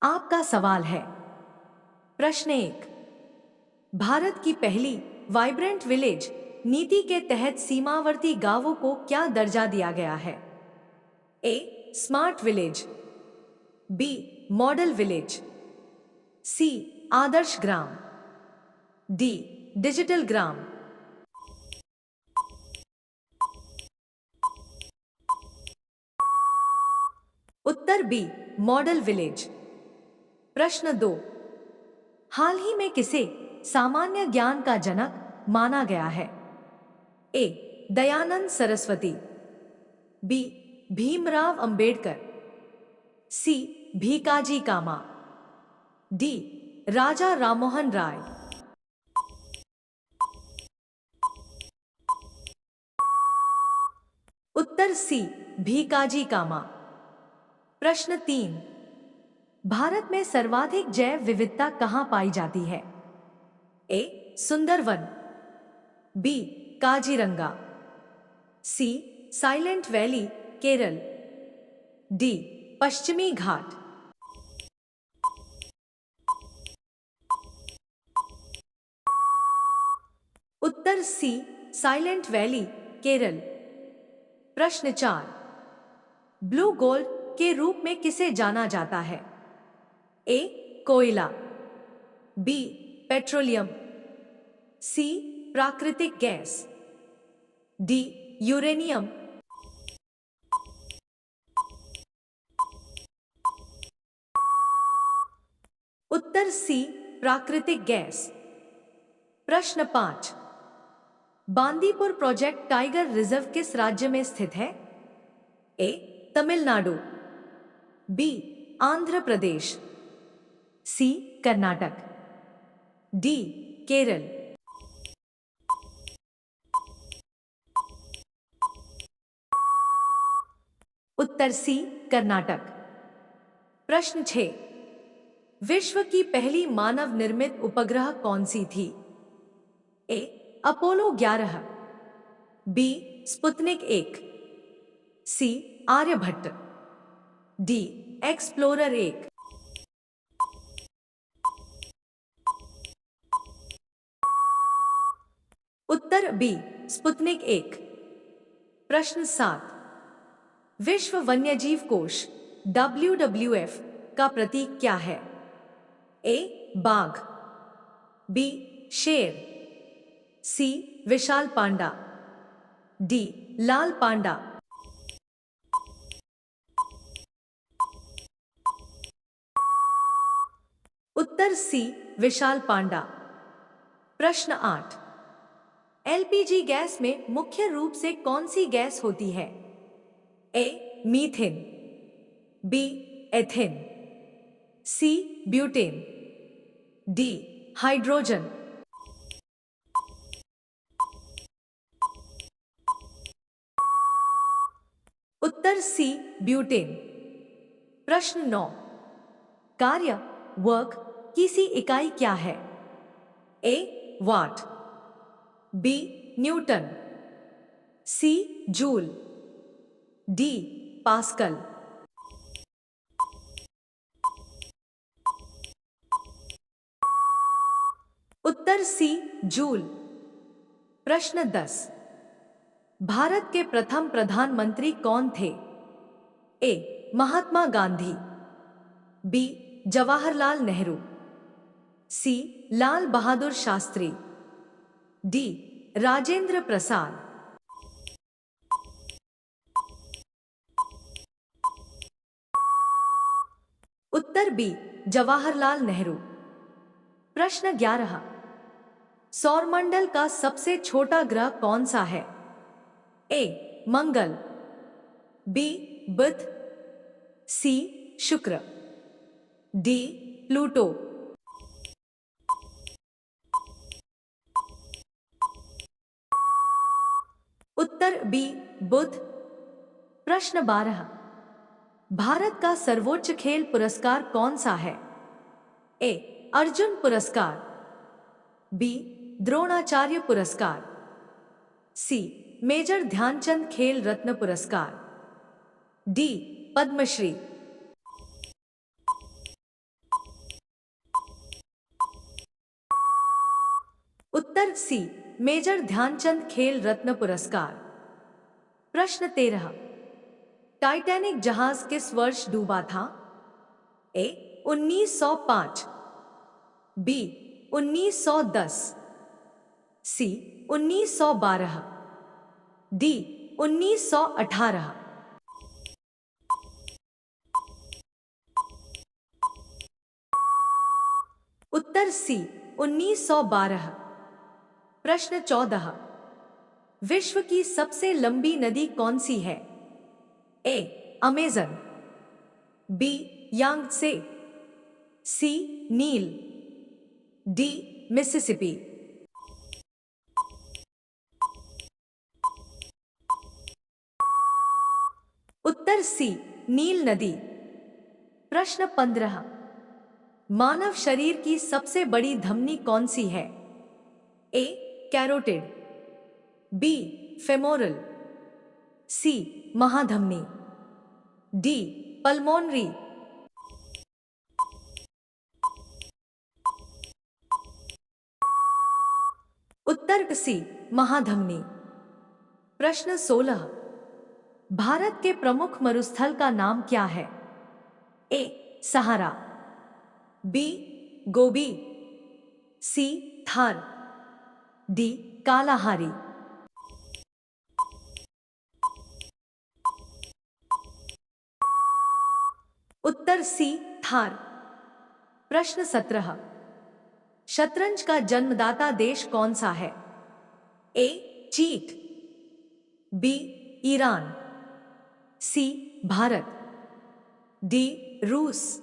आपका सवाल है। प्रश्न एक, भारत की पहली वाइब्रेंट विलेज नीति के तहत सीमावर्ती गांवों को क्या दर्जा दिया गया है? A smart village, B model village, C आदर्श ग्राम, डी डिजिटल ग्राम। उत्तर बी मॉडल विलेज। प्रश्न दो, हाल ही में किसे सामान्य ज्ञान का जनक माना गया है? ए दयानंद सरस्वती, बी भीमराव अंबेडकर, सी भीकाजी कामा, डी राजा राममोहन राय। उत्तर सी भीकाजी कामा। प्रश्न तीन, भारत में सर्वाधिक जैव विविधता कहां पाई जाती है? ए सुंदरवन, बी काजीरंगा, सी साइलेंट वैली केरल, डी पश्चिमी घाट। उत्तर सी साइलेंट वैली केरल। प्रश्न चार, ब्लू गोल्ड के रूप में किसे जाना जाता है? ए कोयला, बी पेट्रोलियम, सी प्राकृतिक गैस, डी यूरेनियम। उत्तर सी प्राकृतिक गैस। प्रश्न पांच, बांदीपुर प्रोजेक्ट टाइगर रिजर्व किस राज्य में स्थित है? ए तमिलनाडु, बी आंध्र प्रदेश, सी कर्नाटक, डी केरल। उत्तर सी कर्नाटक। प्रश्न 6, विश्व की पहली मानव निर्मित उपग्रह कौन सी थी? ए अपोलो 11, बी स्पुतनिक 1, सी आर्यभट्ट, डी एक्सप्लोरर 1। उत्तर बी स्पुतनिक 1। प्रश्न 7, विश्व वन्यजीव कोष WWF का प्रतीक क्या है? ए बाघ, बी शेर, सी विशाल पांडा, डी लाल पांडा। उत्तर सी विशाल पांडा। प्रश्न 8, LPG गैस में मुख्य रूप से कौन सी गैस होती है? A methane, B ethane, C butane, D hydrogen. उत्तर सी ब्यूटेन। प्रश्न 9, कार्य वर्क की सी इकाई क्या है? A watt, B newton, C joule, D pascal. उत्तर सी जूल। प्रश्न 10, भारत के प्रथम प्रधानमंत्री कौन थे? A Mahatma Gandhi, B Jawaharlal Nehru, C Lal Bahadur Shastri, D Rajendra Prasad. उत्तर बी जवाहरलाल नेहरू। प्रश्न 11, सौरमंडल का सबसे छोटा ग्रह कौन सा है? ए मंगल, बी बुध, सी शुक्र, डी प्लूटो। उत्तर बी बुध। प्रश्न 12, भारत का सर्वोच्च खेल पुरस्कार कौन सा है? ए अर्जुन पुरस्कार, बी द्रोणाचार्य पुरस्कार, सी मेजर ध्यानचंद खेल रत्न पुरस्कार, डी पद्मश्री। उत्तर सी, मेजर ध्यानचंद खेल रत्न पुरस्कार। प्रश्न 13, टाइटैनिक जहाज किस वर्ष डूबा था? ए 1905, बी 1910, सी 1912, डी 1918। उत्तर सी 1912। प्रश्न 14, विश्व की सबसे लंबी नदी कौन सी है? ए अमेजन, बी यांगत्से, सी नील, डी मिसिसिपी। उत्तर सी नील नदी। प्रश्न 15, मानव शरीर की सबसे बड़ी धमनी कौन सी है? ए कैरोटिड, बी फेमोरल, सी महाधमनी, डी पल्मोनरी। उत्तर सी महाधमनी। प्रश्न 16, भारत के प्रमुख मरुस्थल का नाम क्या है? ए सहारा, बी गोबी, सी थार, डी कालाहारी। उत्तर सी थार। प्रश्न 17, शतरंज का जन्मदाता देश कौन सा है? ए चीन, बी ईरान, सी भारत, डी रूस।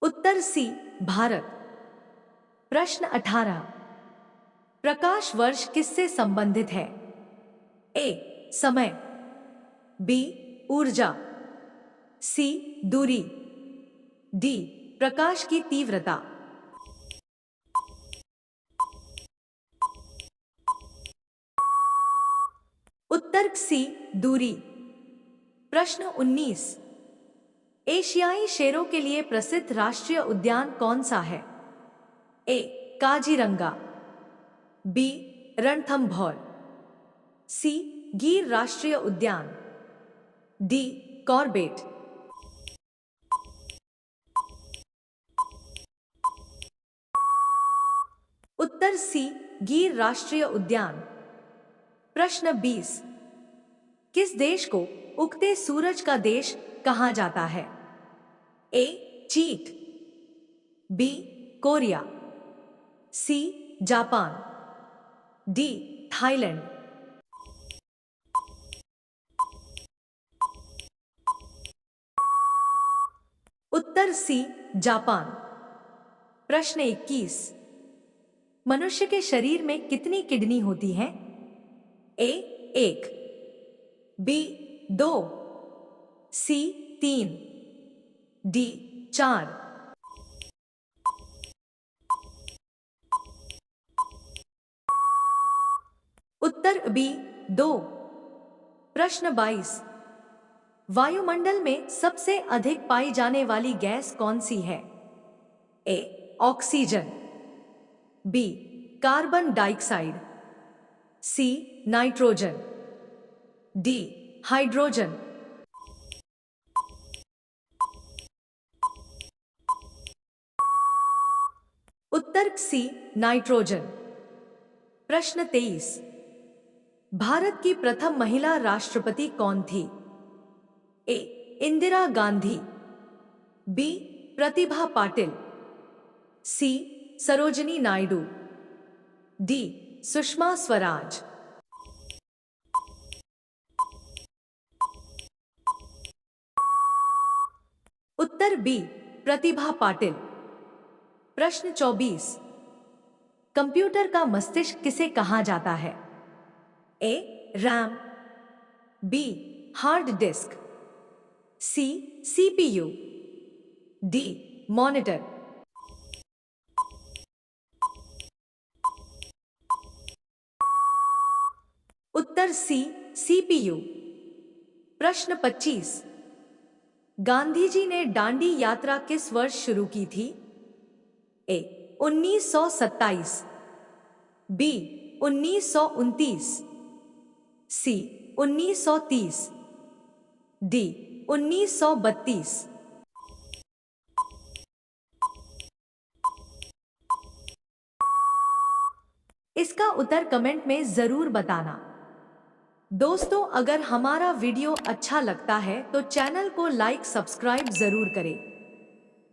उत्तर सी भारत। प्रश्न 18, प्रकाश वर्ष किससे संबंधित है? ए समय, बी ऊर्जा, सी दूरी, डी प्रकाश की तीव्रता। उत्तर सी दूरी। प्रश्न 19, एशियाई शेरों के लिए प्रसिद्ध राष्ट्रीय उद्यान कौन सा है? ए काजीरंगा, बी रणथंभौर, सी गिर राष्ट्रीय उद्यान, डी कॉर्बेट। उत्तर सी गिर राष्ट्रीय उद्यान। प्रश्न 20, किस देश को उगते सूरज का देश कहा जाता है? ए चीन, B Korea, C Japan, D Thailand. उत्तर सी जापान। प्रश्न 21, मनुष्य के शरीर में कितनी किडनी होती हैं? ए एक, बी दो, सी तीन, डी चार। उत्तर बी दो। प्रश्न 22, वायुमंडल में सबसे अधिक पाई जाने वाली गैस कौन सी है? A oxygen, B carbon dioxide, C nitrogen, D hydrogen. उत्तर सी नाइट्रोजन। प्रश्न 23, भारत की प्रथम महिला राष्ट्रपति कौन थी? A Indira Gandhi, B Pratibha Patil, C Sarojini Naidu, D Sushma Swaraj. उत्तर बी प्रतिभा पाटिल। प्रश्न 24, कंप्यूटर का मस्तिष्क किसे कहा जाता है? A RAM, B hard disk, C CPU, D monitor. उत्तर सी सीपीयू। प्रश्न 25, गांधी जी ने दांडी यात्रा किस वर्ष शुरू की थी? ए 1927, बी 1929, सी 1930, डी 1932। इसका उत्तर कमेंट में जरूर बताना। दोस्तों, अगर हमारा वीडियो अच्छा लगता है तो चैनल को लाइक सब्सक्राइब जरूर करें।